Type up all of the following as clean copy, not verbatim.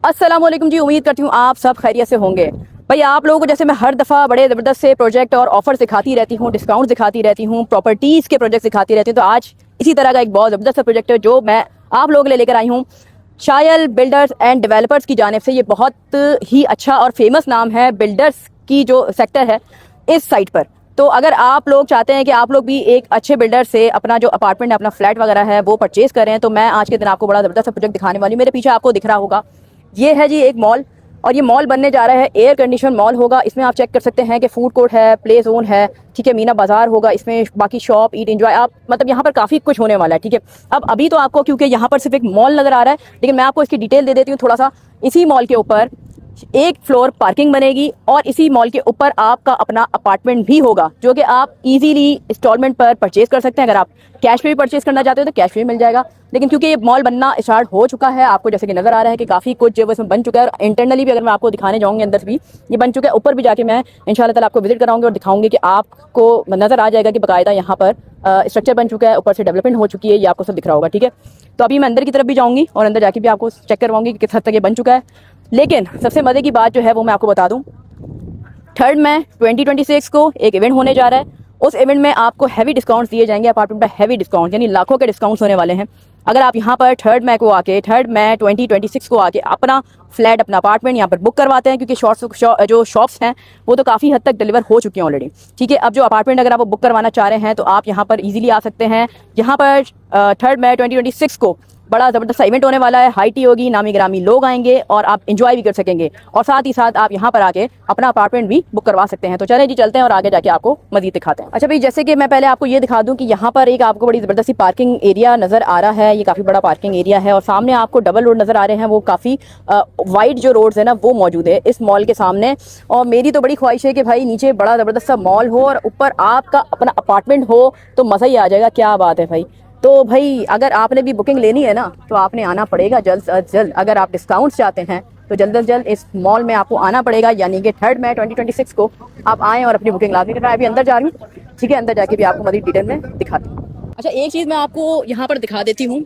अस्सलाम वालेकुम जी, उम्मीद करती हूँ आप सब खैरियत से होंगे। भाई आप लोगों को जैसे मैं हर दफ़ा बड़े ज़बरदस्त से प्रोजेक्ट और ऑफर दिखाती रहती हूँ, डिस्काउंट दिखाती रहती हूँ, प्रॉपर्टीज़ के प्रोजेक्ट दिखाती रहती हूँ, तो आज इसी तरह का एक बहुत ज़बरदस्त सा प्रोजेक्ट है जो मैं आप लोगों के लिए लेकर आई हूँ। शायल बिल्डर्स एंड डेवलपर्स की जानिब से ये बहुत ही अच्छा और फेमस नाम है बिल्डर्स की जो सेक्टर है इस साइट पर। तो अगर आप लोग चाहते हैं कि आप लोग भी एक अच्छे बिल्डर से अपना जो अपार्टमेंट अपना फ्लैट वगैरह है वो परचेज़ करें, तो मैं आज के दिन आपको बड़ा ज़बरदस्त प्रोजेक्ट दिखाने वाली हूँ। मेरे पीछे आपको दिख रहा होगा, ये है जी एक मॉल, और ये मॉल बनने जा रहा है, एयर कंडीशन मॉल होगा। इसमें आप चेक कर सकते हैं कि फूड कोर्ट है, प्ले जोन है, ठीक है, मीना बाजार होगा इसमें, बाकी शॉप ईट एंजॉय, आप मतलब यहाँ पर काफ़ी कुछ होने वाला है, ठीक है। अब अभी तो आपको क्योंकि यहाँ पर सिर्फ एक मॉल नज़र आ रहा है, लेकिन मैं आपको इसकी डिटेल दे देती हूँ थोड़ा सा। इसी मॉल के ऊपर एक फ्लोर पार्किंग बनेगी और इसी मॉल के ऊपर आपका अपना अपार्टमेंट भी होगा जो कि आप इजीली इंस्टॉलमेंट पर परचेज कर सकते हैं। अगर आप कैश में भी परचेज करना चाहते हो तो कैश में मिल जाएगा, लेकिन क्योंकि ये मॉल बनना स्टार्ट हो चुका है, आपको जैसे कि नजर आ रहा है कि काफ़ी कुछ जो इसमें बन चुका है, और इंटरनली भी अगर मैं आपको दिखाने जाऊँगी अंदर भी ये बन चुका है। ऊपर भी जाके मैं इंशाल्लाह ताला आपको विजिट कराऊंगी और दिखाऊंगी कि आपको नजर आ जाएगा कि बाकायदा यहाँ पर स्ट्रक्चर बन चुका है, ऊपर से डेवलपमेंट हो चुकी है, ये आपको सब दिख रहा होगा, ठीक है। तो अभी मैं अंदर की तरफ भी जाऊँगी और अंदर जाके भी आपको चेक करवाऊंगी कि किस हद तक ये बन चुका है। लेकिन सबसे मज़े की बात जो है वो मैं आपको बता दूं, 3 मई 2026 को एक इवेंट होने जा रहा है। उस इवेंट में आपको हैवी डिस्काउंट्स दिए जाएंगे, अपार्टमेंट पर हैवी डिस्काउंट, यानी लाखों के डिस्काउंट्स होने वाले हैं। अगर आप यहाँ पर 3 मई को आके 3 मई 2026 को आके अपना फ्लैट अपना अपार्टमेंट यहाँ पर बुक करवाते हैं, क्योंकि जो शॉप्स हैं वो तो काफ़ी हद तक डिलीवर हो चुकी हैं ऑलरेडी, ठीक है। अब जो अपार्टमेंट अगर आप बुक करवाना चाह रहे हैं तो आप यहाँ पर ईजिली आ सकते हैं। यहाँ पर 3 मई 2026 को बड़ा ज़बरदस्त सा इवेंट होने वाला है, हाई टी होगी, नामी ग्रामी लोग आएंगे और आप एंजॉय भी कर सकेंगे, और साथ ही साथ आप यहाँ पर आके अपना अपार्टमेंट भी बुक करवा सकते हैं। तो चलें जी, चलते हैं और आगे जाके आपको मजीद दिखाते हैं। अच्छा भाई, जैसे कि मैं पहले आपको ये दिखा दूँ कि यहाँ पर एक आपको बड़ी ज़बरदस्त सी पार्किंग एरिया नज़र आ रहा है, ये काफ़ी बड़ा पार्किंग एरिया है, और सामने आपको डबल रोड नज़र आ रहे हैं, वो काफ़ी वाइड जो रोड्स है ना वो मौजूद है इस मॉल के सामने। और मेरी तो बड़ी ख्वाहिश है कि भाई नीचे बड़ा ज़बरदस्त सा मॉल हो और ऊपर आपका अपना अपार्टमेंट हो, तो मज़ा ही आ जाएगा। क्या बात है भाई। तो भाई अगर आपने भी बुकिंग लेनी है ना तो आपने आना पड़ेगा जल्द से जल्द। अगर आप डिस्काउंट्स चाहते हैं तो जल्द से जल्द इस मॉल में आपको आना पड़ेगा, यानी कि 3 मई 2026 को आप आएँ और अपनी बुकिंग लाजमी करवाएं। अभी अंदर जा रही हूँ, ठीक है, अंदर जाके भी आपको मज़ीद डिटेल में दिखाती हूँ। अच्छा, एक चीज़ मैं आपको यहाँ पर दिखा देती हूँ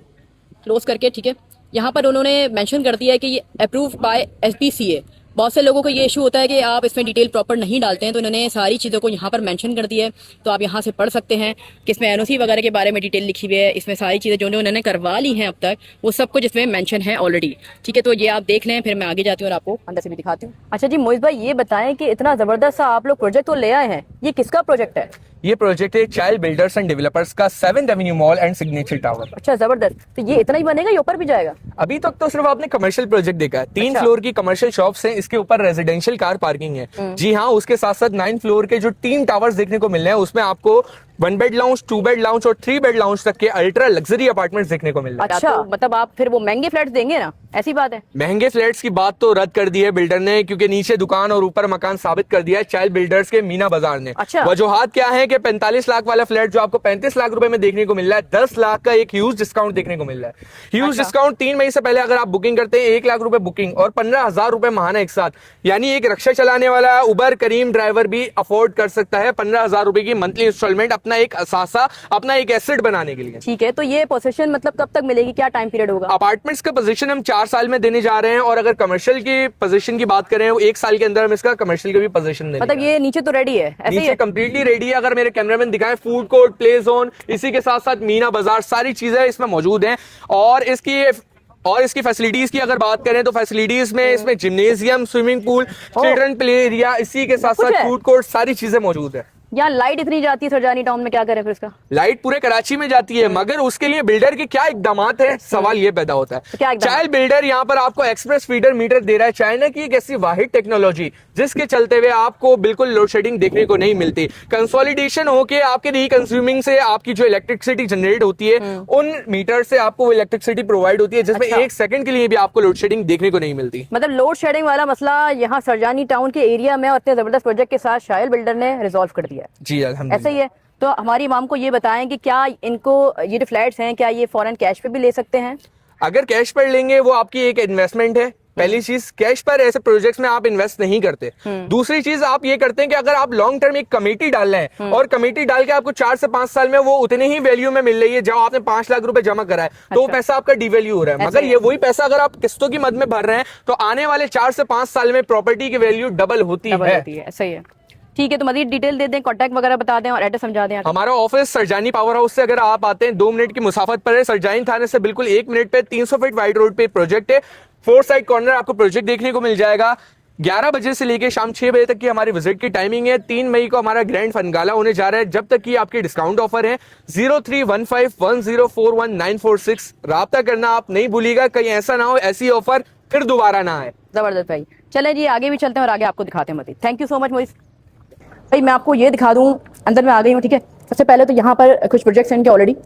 क्लोज करके, ठीक है। यहाँ पर उन्होंने मेंशन कर दिया है कि ये अप्रूव्ड बाय SPCA। बहुत से लोगों को ये इशू होता है कि आप इसमें डिटेल प्रॉपर नहीं डालते हैं, तो इन्होंने सारी चीज़ों को यहाँ पर मेंशन कर दिया है, तो आप यहाँ से पढ़ सकते हैं कि इसमें NOC वगैरह के बारे में डिटेल लिखी हुई है। इसमें सारी चीज़ें जो उन्होंने करवा ली हैं अब तक वो सब कुछ इसमें मेंशन है ऑलरेडी, ठीक है। तो ये आप देख लें, फिर मैं आगे जाती हूँ और आपको अंदर से भी दिखाती हूँ। अच्छा जी मोइज़ भाई, ये बताएं कि इतना ज़बरदस्त सा आप लोग प्रोजेक्ट तो ले आए हैं, ये किसका प्रोजेक्ट है? ये प्रोजेक्ट है चाइल्ड बिल्डर्स एंड डेवलपर्स का 7th Avenue mall and signature tower. अच्छा ज़बरदस्त, तो ये इतना ही बनेगा या ऊपर भी जाएगा? अभी तक तो सिर्फ आपने कमर्शियल प्रोजेक्ट देखा है। 3 फ्लोर की कमर्शियल शॉप्स हैं, इसके ऊपर रेजिडेंशियल कार पार्किंग है। जी हाँ, उसके साथ साथ 9 फ्लोर के जो 3 टावर्स देखने को मिल रहे हैं उसमें आपको 1 बेड लाउंज, 2 बेड लाउंज और 3 बेड लाउंज तक के अल्ट्रा लग्जरी अपार्टमेंट्स देखने को मिल रहे हैं। अच्छा, तो मतलब आप फिर वो महंगे फ्लैट्स देंगे ना, ऐसी बात है? महंगे फ्लैट्स की बात तो रद्द कर दी है बिल्डर ने, क्योंकि नीचे दुकान और ऊपर मकान साबित कर दिया है चाइल्ड बिल्डर्स के मीना बाजार ने। अच्छा। वजूहात क्या है कि 45 लाख वाला फ्लैट जो आपको 35 लाख रुपए में देखने को मिल रहा है, 10 लाख का एक ह्यूज डिस्काउंट देखने को मिल रहा है। ह्यूज डिस्काउंट 3 मई से पहले अगर आप बुकिंग करते हैं 1 लाख रुपए बुकिंग और 15,000 रुपए महाना एक साथ, यानी एक रिक्शा चलाने वाला उबर करीम ड्राइवर भी अफोर्ड कर सकता है 15,000 रुपए की मंथली इंस्टॉलमेंट अपना एक असासा, अपना एक एसेट बनाने के लिए। ठीक है, तो ये पोजीशन मतलब कब तक मिलेगी, क्या टाइम पीरियड होगा? अपार्टमेंट्स का पोजीशन हम 4 साल में देने जा रहे हैं, और अगर कमर्शियल की पोजीशन की बात करें 1 साल के अंदर हम इसका कमर्शियल का भी पोजीशन देंगे। मतलब ये नीचे तो रेडी है, ऐसे ही नीचे है? कंप्लीटली रेडी है। अगर मेरे कैमरामैन दिखाएं, फूड कोर्ट, प्ले जोन, इसी के साथ साथ मीना बाजार, सारी चीजें इसमें मौजूद हैं। और इसकी फैसिलिटीज की अगर बात करें तो फैसिलिटीज में इसमें gymnasium, swimming pool, children play area, इसी के साथ साथ फूड कोर्ट, सारी चीजें मौजूद है। यहाँ लाइट इतनी जाती है सरजानी टाउन में, क्या करें फिर इसका? लाइट पूरे कराची में जाती है, मगर उसके लिए बिल्डर के क्या इकदामात है, सवाल ये पैदा होता है। चाइल्ड बिल्डर यहाँ पर आपको एक्सप्रेस फीडर मीटर दे रहा है, चाइना की एक ऐसी वाहिद टेक्नोलॉजी जिसके चलते हुए आपको बिल्कुल लोड शेडिंग देखने को नहीं मिलती। कंसोलिडेशन होके आपके रीकंज्यूमिंग से आपकी जो इलेक्ट्रिसिटी जनरेट होती है उन मीटर से आपको वो इलेक्ट्रिसिटी प्रोवाइड होती है, जिसमें 1 सेकंड के लिए भी आपको लोड शेडिंग देखने को नहीं मिलती। मतलब लोड शेडिंग वाला मसला यहाँ सरजानी टाउन के एरिया में और इतने जबरदस्त प्रोजेक्ट के साथ शायल बिल्डर ने रिजॉल्व कर दिया है। जी अल्हम्दुलिल्लाह, ऐसा ही है। तो हमारी इमाम को ये बताएं कि क्या इनको ये जो फ्लैट्स हैं क्या ये फौरन कैश पे भी ले सकते हैं? अगर कैश पर लेंगे वो आपकी एक इन्वेस्टमेंट है, पहली चीज, कैश पर ऐसे प्रोजेक्ट्स में आप इन्वेस्ट नहीं करते। दूसरी चीज आप ये करते हैं कि अगर आप लॉन्ग टर्म एक कमेटी डाल रहे हैं और कमेटी डाल के आपको 4 से 5 साल में वो उतने ही वैल्यू में मिल रही है जब आपने 5 लाख रुपए जमा करा है, तो वो पैसा आपका डिवैल्यू हो रहा है। मगर ये वही पैसा अगर आप किस्तों की मद में भर रहे हैं तो आने वाले 4 से 5 साल में प्रॉपर्टी की वैल्यू डबल होती है। सही है, ठीक है। तो मजीद डिटेल दे दें, कॉन्टैक्ट वगैरह बता दें और एड्रेस समझा दें। हमारा ऑफिस सरजानी पावर हाउस से अगर आप आते हैं 2 मिनट की मुसाफत पर है। सरजानी थाने से बिल्कुल 1 मिनट पे 300 फीट वाइड रोड पे प्रोजेक्ट है। 4 साइड कॉर्नर आपको प्रोजेक्ट देखने को मिल जाएगा। 11 बजे से लेके शाम 6 बजे तक की हमारी विजिट की टाइमिंग है। 3 मई को हमारा ग्रैंड फनगाला होने जा रहा है, जब तक की आपके डिस्काउंट ऑफर है। 0315104196 राब्ता करना आप नहीं भूलिएगा, कहीं ऐसा ना हो ऐसी ऑफर फिर दोबारा ना आए। जबरदस्त भाई, चले जी आगे भी चलते हैं और आगे आपको दिखाते हैं Majid. Thank you so much Moiz भाई। मैं आपको ये दिखा दूं, अंदर में आ गई हूँ, ठीक है। सबसे पहले तो यहाँ पर कुछ प्रोजेक्ट्स हैं इनके ऑलरेडी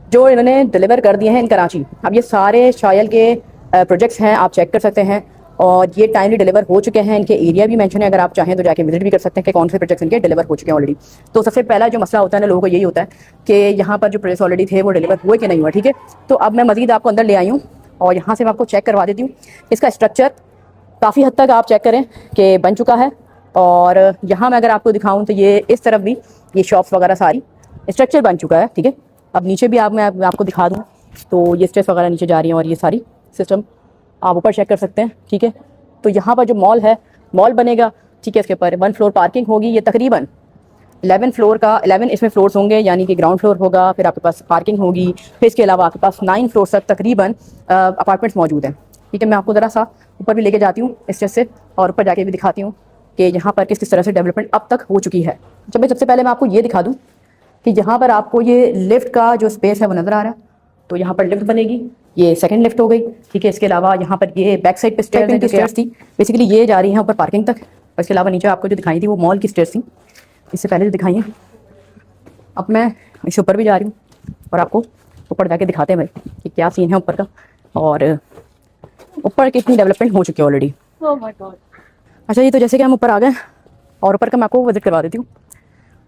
जो इन्होंने डिलीवर कर दिए हैं इन कराची। अब ये सारे शायल के प्रोजेक्ट्स हैं, आप चेक कर सकते हैं और ये टाइमली डिलीवर हो चुके हैं। इनके एरिया भी मेंशन है, अगर आप चाहें तो जाके विजिट भी कर सकते हैं कि कौन से प्रोजेक्ट्स इनके डिलीवर हो चुके हैं ऑलरेडी। तो सबसे पहला जो मसला होता है ना लोगों को यही होता है कि यहाँ पर जो प्रोजेक्ट्स ऑलरेडी थे वो डिलीवर हुए कि नहीं हुआ, ठीक है। तो अब मैं मजीद आपको अंदर ले आई हूँ और यहाँ से मैं आपको चेक करवा देती हूँ। इसका स्ट्रक्चर काफ़ी हद तक आप चेक करें कि बन चुका है। और यहाँ मैं अगर आपको दिखाऊँ तो ये इस तरफ भी ये शॉप्स वगैरह सारी स्ट्रक्चर बन चुका है, ठीक है। अब नीचे भी मैं आपको दिखा दूँ तो ये स्टेप्स वगैरह नीचे जा रही हैं और ये सारी सिस्टम आप ऊपर चेक कर सकते हैं, ठीक है। तो यहाँ पर जो मॉल है, मॉल बनेगा, ठीक है। इसके ऊपर 1 फ्लोर पार्किंग होगी। ये तकरीबन 11 इसमें फ्लोर्स होंगे, यानी कि ग्राउंड फ्लोर होगा, फिर आपके पास पार्किंग होगी, फिर इसके अलावा आपके पास 9 फ्लोर तक तकरीबन अपार्टमेंट्स मौजूद हैं, ठीक है। मैं आपको ज़रा सा ऊपर भी लेके जाती हूँ स्टेज से और ऊपर जाके भी दिखाती हूँ कि यहाँ पर किस तरह से डेवलपमेंट अब तक हो चुकी है। जब मैं सबसे पहले मैं आपको ये दिखा दूँ कि यहाँ पर आपको ये लिफ्ट का जो स्पेस है वो नज़र आ रहा है। तो यहाँ पर लिफ्ट बनेगी, ये सेकंड लिफ्ट हो गई, ठीक है। इसके अलावा यहाँ पर ये बैक साइड पे स्टेयर्स थी, बेसिकली ये जा रही हैं ऊपर पार्किंग तक। और इसके अलावा नीचे आपको जो दिखाई थी वो मॉल की स्टेयर्स थी, इससे पहले जो दिखाई हैं। अब मैं इससे ऊपर भी जा रही हूँ और आपको ऊपर जाके दिखाते हैं भाई कि क्या सीन है ऊपर का और ऊपर कितनी डेवलपमेंट हो चुकी है ऑलरेडी। अच्छा जी, तो जैसे कि हम ऊपर आ गए और ऊपर का मैं आपको विजिट करवा देती हूँ।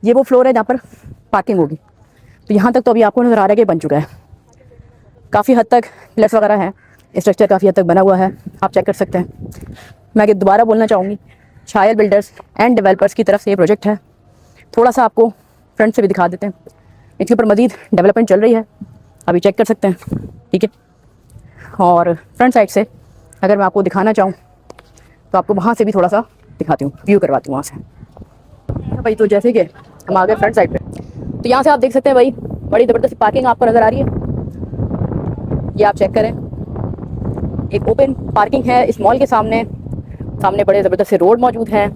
ये वो फ्लोर है जहाँ पर पार्किंग होगी। तो यहाँ तक तो अभी आपको नज़र आ रहा है कि बन चुका है, काफ़ी हद तक पिलर्स वगैरह हैं, स्ट्रक्चर काफ़ी हद तक बना हुआ है, आप चेक कर सकते हैं। मैं आगे दोबारा बोलना चाहूँगी, शायल बिल्डर्स एंड डेवलपर्स की तरफ से ये प्रोजेक्ट है। थोड़ा सा आपको फ्रंट से भी दिखा देते हैं, इसके ऊपर मज़ीद डेवलपमेंट चल रही है, अभी चेक कर सकते हैं, ठीक है। और फ्रंट साइड से अगर मैं आपको दिखाना चाहूँ तो आपको वहाँ से भी थोड़ा सा दिखाती हूँ, व्यू करवाती हूँ वहाँ से भाई। तो जैसे कि हम आ गए फ्रंट साइड पे, तो यहाँ से आप देख सकते हैं भाई बड़ी ज़बरदस्त पार्किंग आपको नज़र आ रही है। ये आप चेक करें, एक ओपन पार्किंग है इस मॉल के सामने बड़े ज़बरदस्त से रोड मौजूद हैं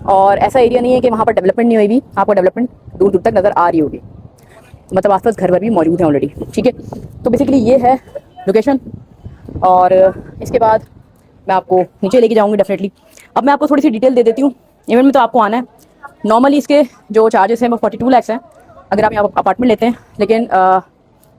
और ऐसा एरिया नहीं है कि वहाँ पर डेवलपमेंट नहीं हुई भी, आपको डेवलपमेंट दूर दूर तक नज़र आ रही होगी, मतलब आसपास घर भर भी मौजूद हैं ऑलरेडी, ठीक है। तो बेसिकली ये है लोकेशन और इसके बाद मैं आपको नीचे लेके जाऊँगी डेफिनेटली। अब मैं आपको थोड़ी सी डिटेल दे देती हूँ। इवेंट में तो आपको आना है, नॉर्मली इसके जो चार्जेस हैं वो 42 लाख हैं अगर आप यहाँ अपार्टमेंट लेते हैं, लेकिन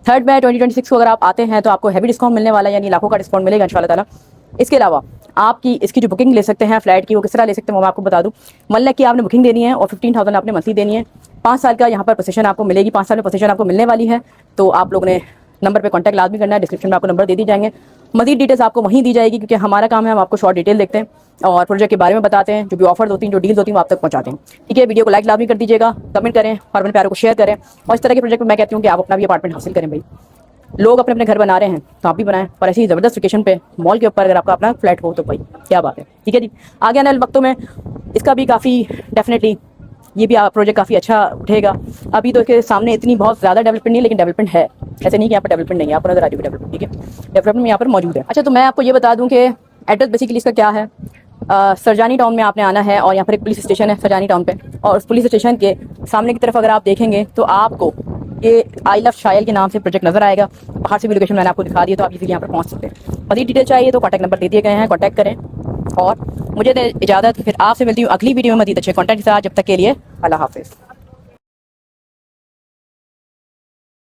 3 मई 2026 को अगर आप आते हैं तो आपको हैवी डिस्काउंट मिलने वाला है, यानी लाखों का डिस्काउंट मिलेगा इंशाल्लाह ताला। इसके अलावा आपकी इसकी जो बुकिंग ले सकते हैं फ्लैट की, वो किस तरह ले सकते हैं वो मैं आपको बता दूं। 1 लाख की आपने बुकिंग देनी है और 15,000 आपने मंथली देनी है। 5 साल का यहाँ पर पोजीशन आपको मिलेगी, 5 साल में पोजीशन आपको मिलने वाली है। तो आप लोगों ने नंबर पे कांटेक्ट लाजमी करना है, डिस्क्रिप्शन में आपको नंबर दे दी जाएंगे, मजीद डिटेल्स आपको वहीं दी जाएगी, क्योंकि हमारा काम है हम आपको शॉर्ट डिटेल देखते हैं और प्रोजेक्ट के बारे में बताते हैं, जो भी ऑफर होती हैं, जो डील्स होती हैं वो आप तक पहुंचाते हैं, ठीक है। वीडियो को लाइक लाजमी कर दीजिएगा, कमेंट करें और अपने प्यारों को शेयर करें। और इस तरह के प्रोजेक्ट में मैं कहती हूँ कि आप अपना भी अपार्टमेंट हासिल करें भाई। लोग अपने अपने घर बना रहे हैं तो आप भी बनाएं, और ऐसी ज़बरदस्त लोकेशन पे मॉल के ऊपर अगर आपका अपना फ्लैट हो तो भाई क्या बात है, ठीक है जी। आगे आने वाले वक्तों में इसका भी काफ़ी डेफिनेटली ये भी प्रोजेक्ट काफ़ी अच्छा उठेगा। अभी तो इसके सामने इतनी बहुत ज़्यादा डेवलपमेंट नहीं, लेकिन डेवलपमेंट है, ऐसे नहीं कि यहाँ पर डेवलपमेंट नहीं है, आपको नजर आ जाएगी डेवलपमेंट, ठीक है। डेवलपमेंट यहाँ पर मौजूद है। अच्छा, तो मैं आपको ये बता दूँ कि एड्रेस बेसिकली इसका क्या है। सरजानी टाउन में आपने आना है और यहाँ पर एक पुलिस स्टेशन है सरजानी टाउन पे, और उस पुलिस स्टेशन के सामने की तरफ अगर आप देखेंगे तो आपको ये आई लव शायल के नाम से प्रोजेक्ट नजर आएगा। बाहर से भी लोकेशन मैंने आपको दिखा दिया, तो आप इजीली यहाँ पर पहुँच सकते हैं। मज़ीद डिटेल चाहिए तो कॉन्टैक्ट नंबर दे दिए गए हैं, कॉन्टैक्ट करें। और मुझे इजाज़त, फिर आपसे मिलती हूँ अगली वीडियो में मज़ीद अच्छे कॉन्टैक्ट के साथ। जब तक के लिए अल्लाह हाफिज़।